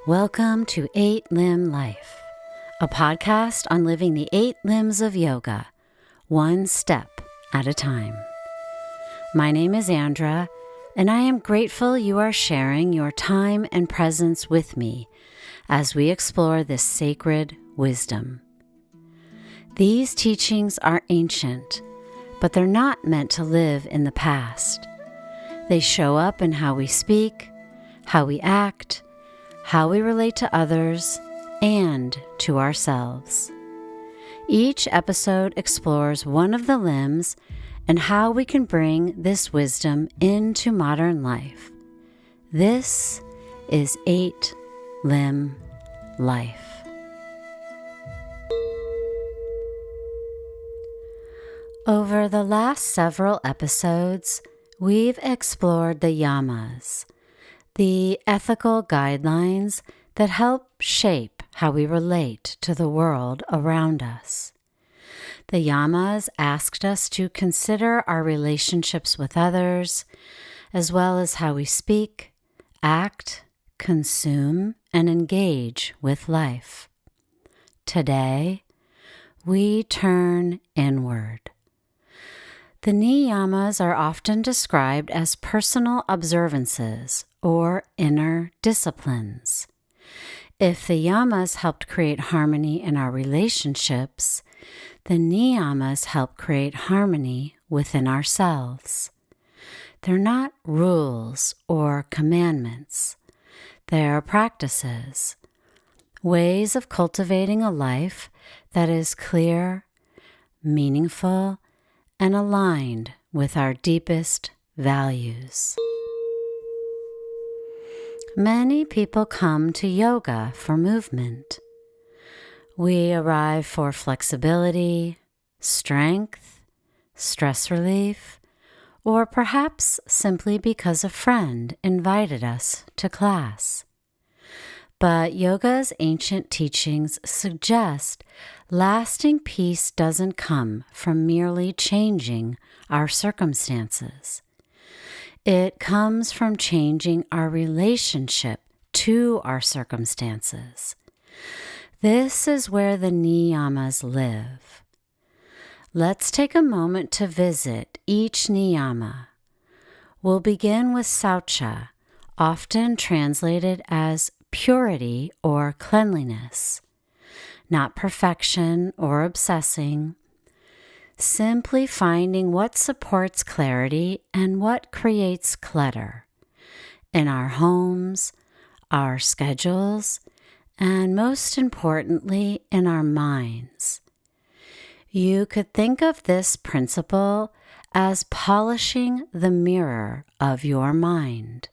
Welcome to 8-Limb Life, a podcast on living the 8 limbs of yoga, one step at a time. My name is Andra, and I am grateful you are sharing your time and presence with me as we explore this sacred wisdom. These teachings are ancient, but they're not meant to live in the past. They show up in how we speak, how we act, how we relate to others, and to ourselves. Each episode explores one of the limbs and how we can bring this wisdom into modern life. This is 8-Limb Life. Over the last several episodes, we've explored the yamas, the ethical guidelines that help shape how we relate to the world around us. The yamas asked us to consider our relationships with others, as well as how we speak, act, consume, and engage with life. Today, we turn inward. The Niyamas are often described as personal observances or inner disciplines. If the yamas helped create harmony in our relationships, the Niyamas help create harmony within ourselves. They're not rules or commandments. They are practices, ways of cultivating a life that is clear, meaningful, and aligned with our deepest values. Many people come to yoga for movement. We arrive for flexibility, strength, stress relief, or perhaps simply because a friend invited us to class. But yoga's ancient teachings suggest lasting peace doesn't come from merely changing our circumstances. It comes from changing our relationship to our circumstances. This is where the niyamas live. Let's take a moment to visit each niyama. We'll begin with Saucha, often translated as purity or cleanliness, not perfection or obsessing, simply finding what supports clarity and what creates clutter in our homes, our schedules, and most importantly, in our minds. You could think of this principle as polishing the mirror of your mind.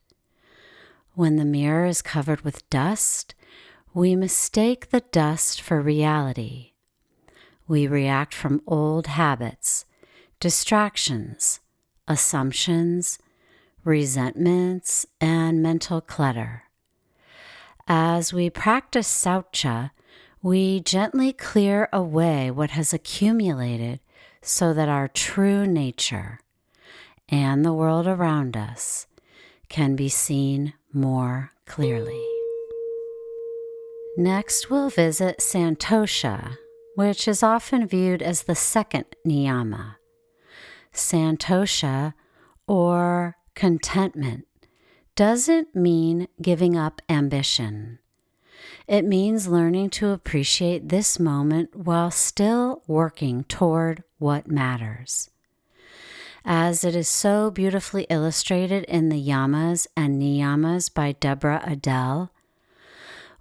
When the mirror is covered with dust, we mistake the dust for reality. We react from old habits, distractions, assumptions, resentments, and mental clutter. As we practice Saucha, we gently clear away what has accumulated so that our true nature and the world around us can be seen more clearly. Next, we'll visit Santosha, which is often viewed as the second niyama. Santosha, or contentment, doesn't mean giving up ambition. It means learning to appreciate this moment while still working toward what matters. As it is so beautifully illustrated in the Yamas and Niyamas by Deborah Adele,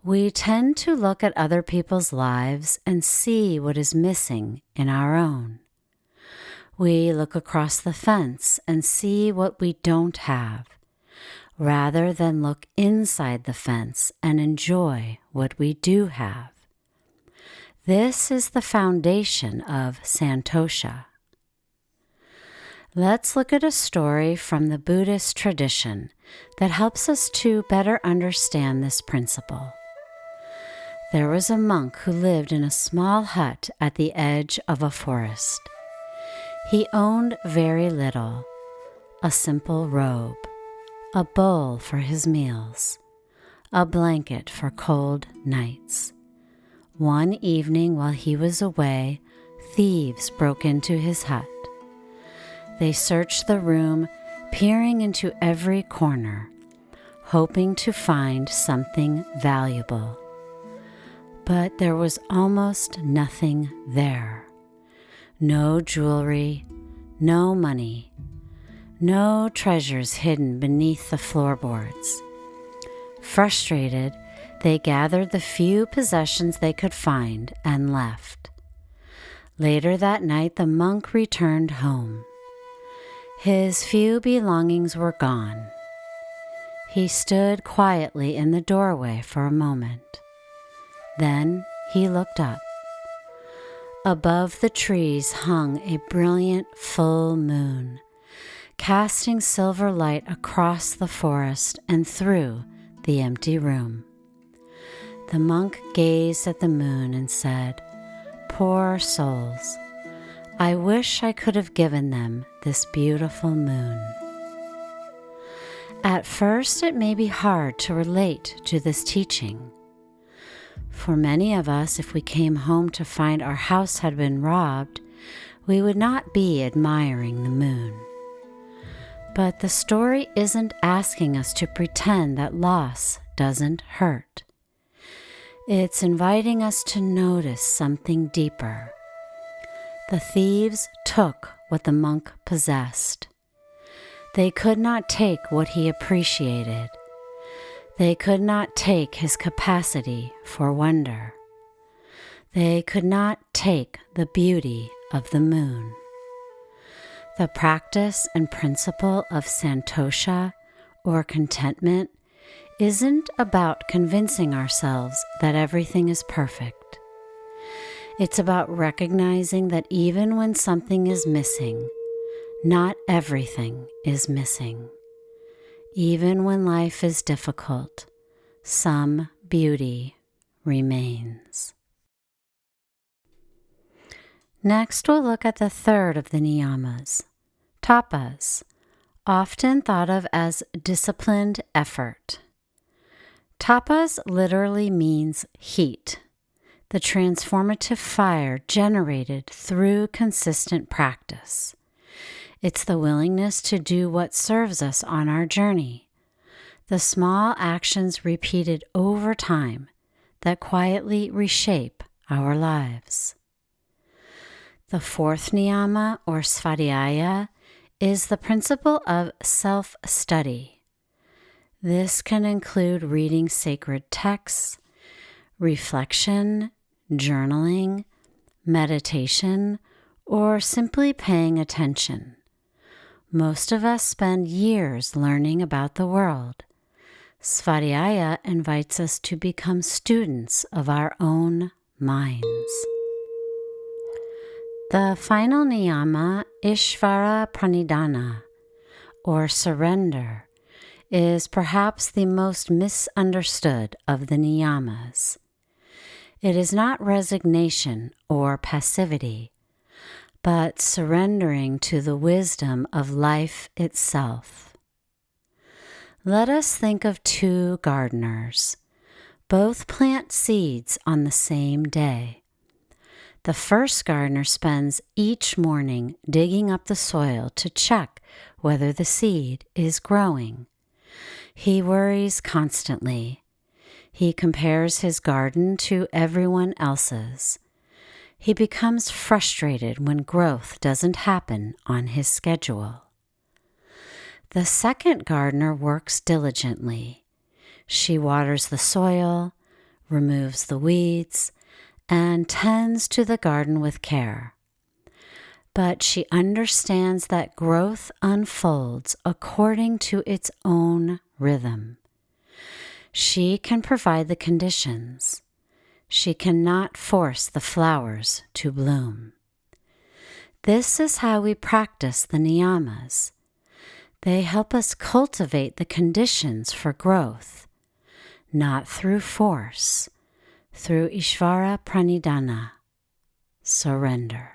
we tend to look at other people's lives and see what is missing in our own. We look across the fence and see what we don't have, rather than look inside the fence and enjoy what we do have. This is the foundation of Santosha. Let's look at a story from the Buddhist tradition that helps us to better understand this principle. There was a monk who lived in a small hut at the edge of a forest. He owned very little, a simple robe, a bowl for his meals, a blanket for cold nights. One evening while he was away, thieves broke into his hut. They searched the room, peering into every corner, hoping to find something valuable. But there was almost nothing there. No jewelry, no money, no treasures hidden beneath the floorboards. Frustrated, they gathered the few possessions they could find and left. Later that night, the monk returned home. His few belongings were gone. He stood quietly in the doorway for a moment. Then he looked up. Above the trees hung a brilliant full moon, casting silver light across the forest and through the empty room. The monk gazed at the moon and said, "Poor souls, I wish I could have given them this beautiful moon." At first, it may be hard to relate to this teaching. For many of us, if we came home to find our house had been robbed, we would not be admiring the moon. But the story isn't asking us to pretend that loss doesn't hurt. It's inviting us to notice something deeper. The thieves took what the monk possessed. They could not take what he appreciated. They could not take his capacity for wonder. They could not take the beauty of the moon. The practice and principle of Santosha, or contentment, isn't about convincing ourselves that everything is perfect. It's about recognizing that even when something is missing, not everything is missing. Even when life is difficult, some beauty remains. Next, we'll look at the third of the Niyamas, Tapas, often thought of as disciplined effort. Tapas literally means heat, the transformative fire generated through consistent practice. It's the willingness to do what serves us on our journey, the small actions repeated over time that quietly reshape our lives. The fourth niyama, or Svadhyaya, is the principle of self-study. This can include reading sacred texts, reflection, journaling, meditation, or simply paying attention. Most of us spend years learning about the world. Svadhyaya invites us to become students of our own minds. The final niyama, Ishvara Pranidhana, or surrender, is perhaps the most misunderstood of the niyamas. It is not resignation or passivity, but surrendering to the wisdom of life itself. Let us think of two gardeners. Both plant seeds on the same day. The first gardener spends each morning digging up the soil to check whether the seed is growing. He worries constantly. He compares his garden to everyone else's. He becomes frustrated when growth doesn't happen on his schedule. The second gardener works diligently. She waters the soil, removes the weeds, and tends to the garden with care. But she understands that growth unfolds according to its own rhythm. She can provide the conditions. She cannot force the flowers to bloom. This is how we practice the niyamas. They help us cultivate the conditions for growth, not through force, through Ishvara Pranidhana, surrender.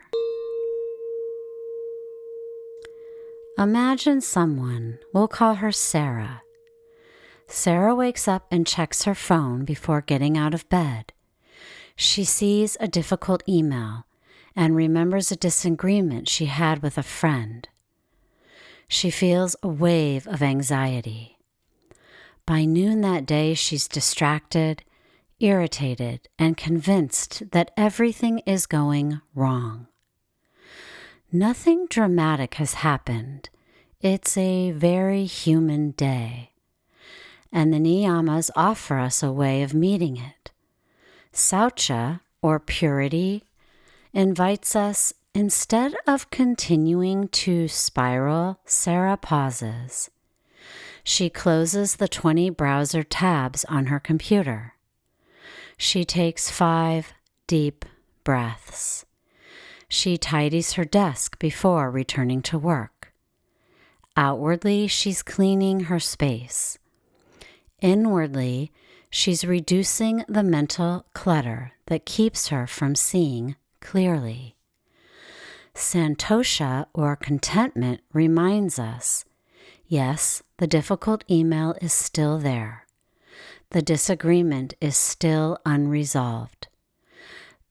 Imagine someone, we'll call her Sarah. Sarah wakes up and checks her phone before getting out of bed. She sees a difficult email and remembers a disagreement she had with a friend. She feels a wave of anxiety. By noon that day, she's distracted, irritated, and convinced that everything is going wrong. Nothing dramatic has happened. It's a very human day. And the Niyamas offer us a way of meeting it. Saucha, or purity, invites us, instead of continuing to spiral, Sarah pauses. She closes the 20 browser tabs on her computer. She takes 5 deep breaths. She tidies her desk before returning to work. Outwardly, she's cleaning her space. Inwardly, she's reducing the mental clutter that keeps her from seeing clearly. Santosha, or contentment, reminds us, yes, the difficult email is still there. The disagreement is still unresolved.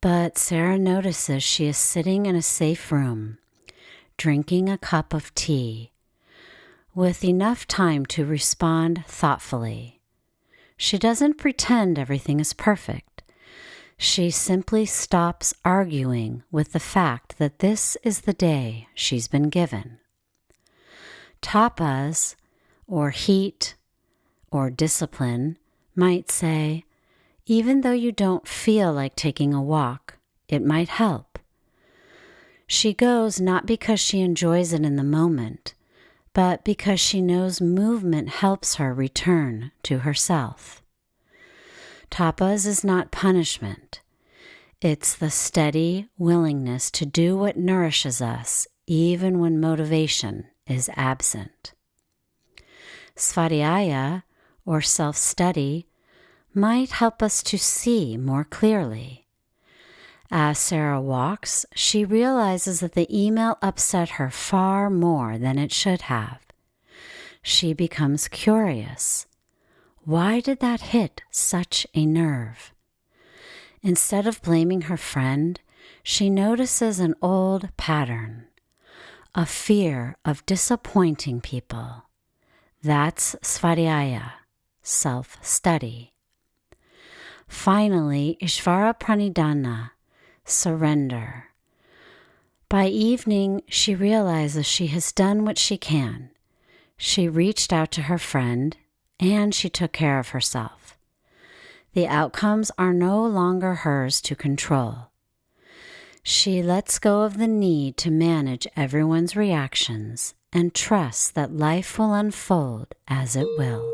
But Sarah notices she is sitting in a safe room, drinking a cup of tea, with enough time to respond thoughtfully. She doesn't pretend everything is perfect. She simply stops arguing with the fact that this is the day she's been given. Tapas, or heat, or discipline, might say, even though you don't feel like taking a walk, it might help. She goes not because she enjoys it in the moment, but because she knows movement helps her return to herself. Tapas is not punishment. It's the steady willingness to do what nourishes us, even when motivation is absent. Svadhyaya, or self-study, might help us to see more clearly. As Sarah walks, she realizes that the email upset her far more than it should have. She becomes curious. Why did that hit such a nerve? Instead of blaming her friend, she notices an old pattern, a fear of disappointing people. That's Svadhyaya, self-study. Finally, Ishvara Pranidhana, surrender. By evening, she realizes she has done what she can. She reached out to her friend, and she took care of herself. The outcomes are no longer hers to control. She lets go of the need to manage everyone's reactions and trusts that life will unfold as it will.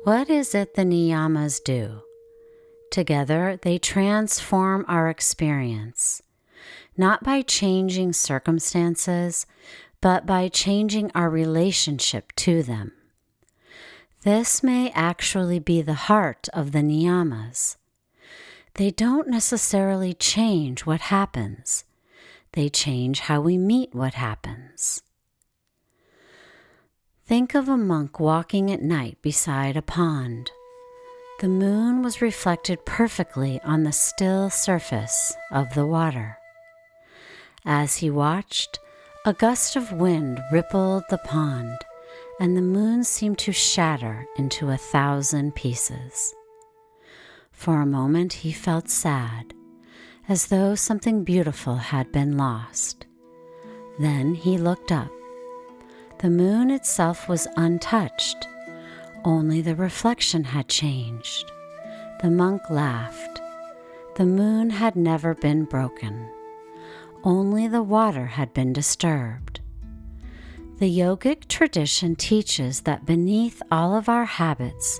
What is it the Niyamas do? Together, they transform our experience, not by changing circumstances, but by changing our relationship to them. This may actually be the heart of the Niyamas. They don't necessarily change what happens. They change how we meet what happens. Think of a monk walking at night beside a pond. The moon was reflected perfectly on the still surface of the water. As he watched, a gust of wind rippled the pond, and the moon seemed to shatter into 1,000 pieces. For a moment he felt sad, as though something beautiful had been lost. Then he looked up. The moon itself was untouched. Only the reflection had changed. The monk laughed. The moon had never been broken. Only the water had been disturbed. The yogic tradition teaches that beneath all of our habits,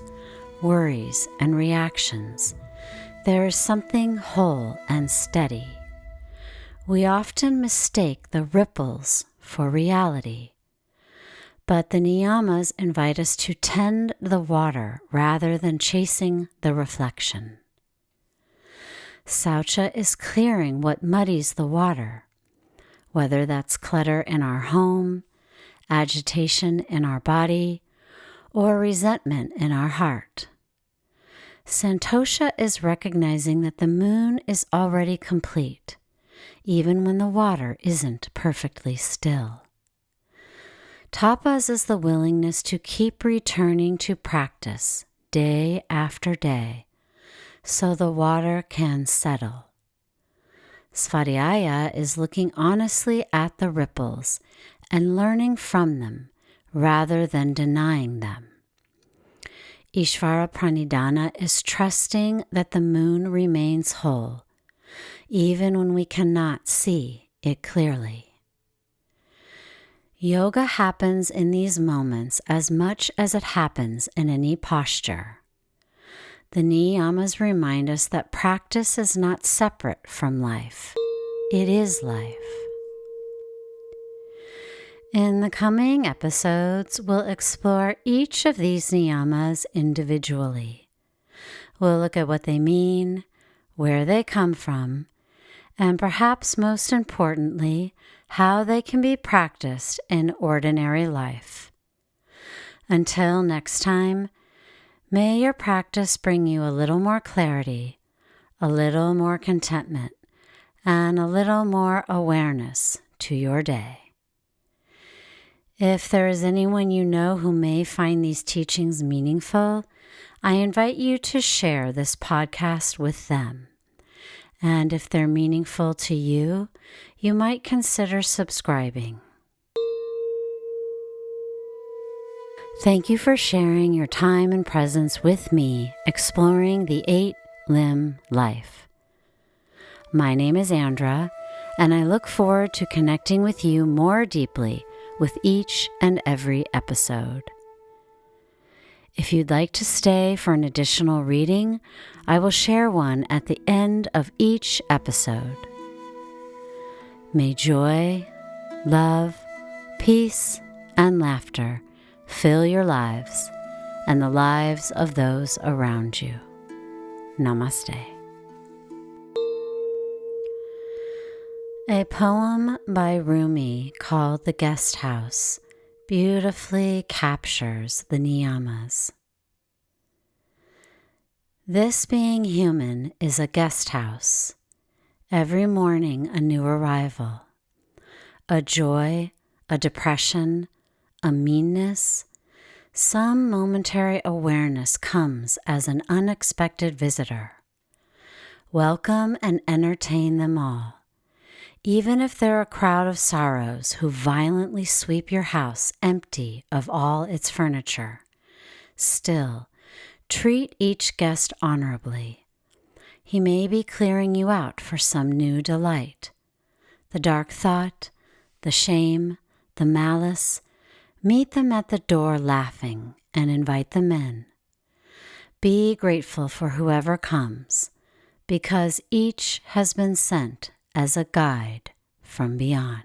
worries, and reactions, there is something whole and steady. We often mistake the ripples for reality. But the Niyamas invite us to tend the water rather than chasing the reflection. Saucha is clearing what muddies the water, whether that's clutter in our home, agitation in our body, or resentment in our heart. Santosha is recognizing that the moon is already complete, even when the water isn't perfectly still. Tapas is the willingness to keep returning to practice day after day so the water can settle. Svadhyaya is looking honestly at the ripples and learning from them rather than denying them. Ishvara Pranidhana is trusting that the moon remains whole, even when we cannot see it clearly. Yoga happens in these moments as much as it happens in any posture. The Niyamas remind us that practice is not separate from life. It is life. In the coming episodes, we'll explore each of these niyamas individually. We'll look at what they mean, where they come from, and perhaps most importantly, how they can be practiced in ordinary life. Until next time, may your practice bring you a little more clarity, a little more contentment, and a little more awareness to your day. If there is anyone you know who may find these teachings meaningful, I invite you to share this podcast with them. And if they're meaningful to you, you might consider subscribing. Thank you for sharing your time and presence with me, exploring the 8-limb life. My name is Andra, and I look forward to connecting with you more deeply with each and every episode. If you'd like to stay for an additional reading, I will share one at the end of each episode. May joy, love, peace, and laughter fill your lives and the lives of those around you. Namaste. A poem by Rumi called The Guest House beautifully captures the niyamas. This being human is a guest house, every morning a new arrival, a joy, a depression, a meanness. Some momentary awareness comes as an unexpected visitor. Welcome and entertain them all. Even if they're a crowd of sorrows who violently sweep your house empty of all its furniture, still, treat each guest honorably. He may be clearing you out for some new delight. The dark thought, the shame, the malice, meet them at the door laughing and invite them in. Be grateful for whoever comes, because each has been sent as a guide from beyond.